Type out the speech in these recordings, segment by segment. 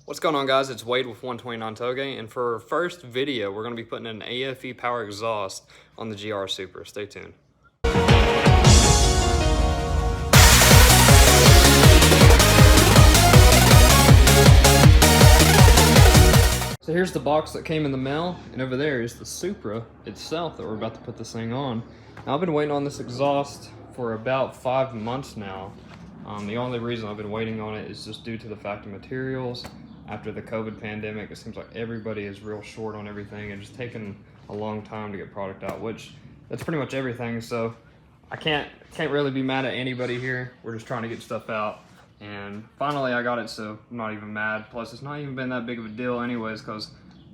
What's going on, guys? It's Wade with 129 Touge, and for our first video, we're going to be putting an AFE power exhaust on the GR Supra. Stay tuned. So here's the box that came in the mail, and over there is the Supra itself that we're about to put this thing on. Now, I've been waiting on this exhaust for about 5 months now. The only reason I've been waiting on it is just due to the fact of materials. After the COVID pandemic, it seems like everybody is real short on everything and just taking a long time to get product out, which that's pretty much everything. So I can't really be mad at anybody here. We're just trying to get stuff out. And finally I got it, so I'm not even mad. Plus, it's not even been that big of a deal anyways, because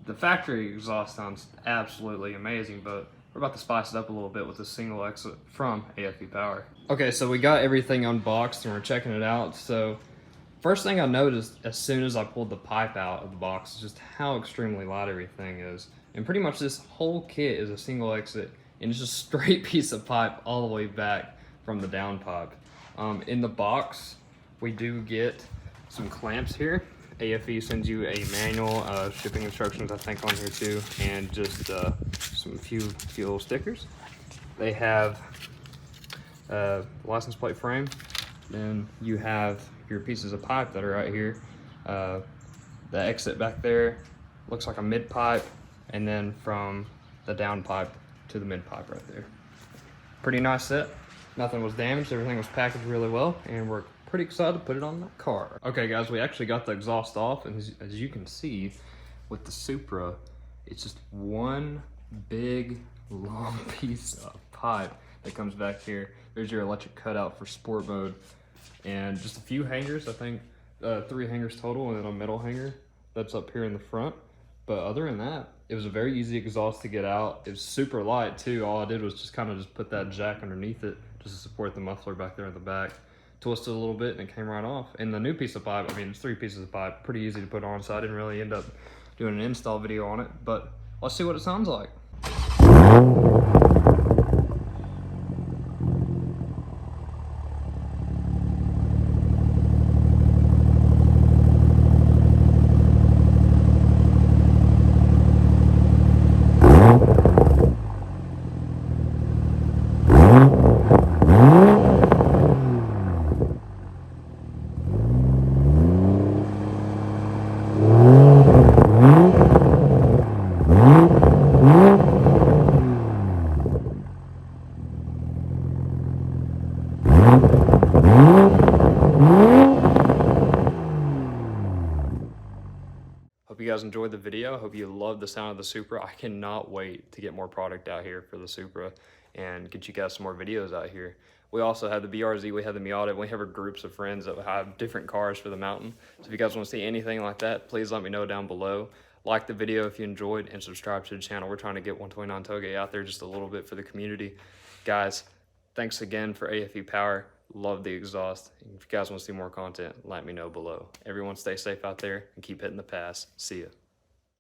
the factory exhaust sounds absolutely amazing, but we're about to spice it up a little bit with the single exit from AFE Power. Okay, so we got everything unboxed and we're checking it out. So first thing I noticed as soon as I pulled the pipe out of the box is just how extremely loud everything is. And pretty much this whole kit is a single exit, and it's just a straight piece of pipe all the way back from the down pipe. In the box, we do get some clamps here. AFE sends you a manual, shipping instructions I think on here too, and just some few little stickers. They have a license plate frame. Then you have your pieces of pipe that are right here. The exit back there looks like a mid pipe, and then from the down pipe to the mid pipe right there. Pretty nice set. Nothing was damaged, everything was packaged really well, and we're pretty excited to put it on the car. Okay guys, we actually got the exhaust off, and as you can see with the Supra, it's just one big long piece of pipe that comes back here. There's your electric cutout for sport mode, and just a few hangers, I think 3 hangers total, and then a metal hanger that's up here in the front. But other than that, it was a very easy exhaust to get out. It was super light too. All I did was just kind of just put that jack underneath it just to support the muffler back there in the back. Twisted a little bit and it came right off. And the new piece of pipe, I mean, it's 3 pieces of pipe, pretty easy to put on, so I didn't really end up doing an install video on it, but let's see what it sounds like. Hope you guys enjoyed the video. Hope you loved the sound of the Supra. I cannot wait to get more product out here for the Supra and get you guys some more videos out here. We also have the BRZ, we have the Miata, and we have our groups of friends that have different cars for the mountain. So if you guys want to see anything like that, please let me know down below. Like the video if you enjoyed, and subscribe to the channel. We're trying to get 129 Touge out there just a little bit for the community. Guys, thanks again for AFE Power. Love the exhaust. If you guys want to see more content, let me know below. Everyone stay safe out there and keep hitting the pass. See ya.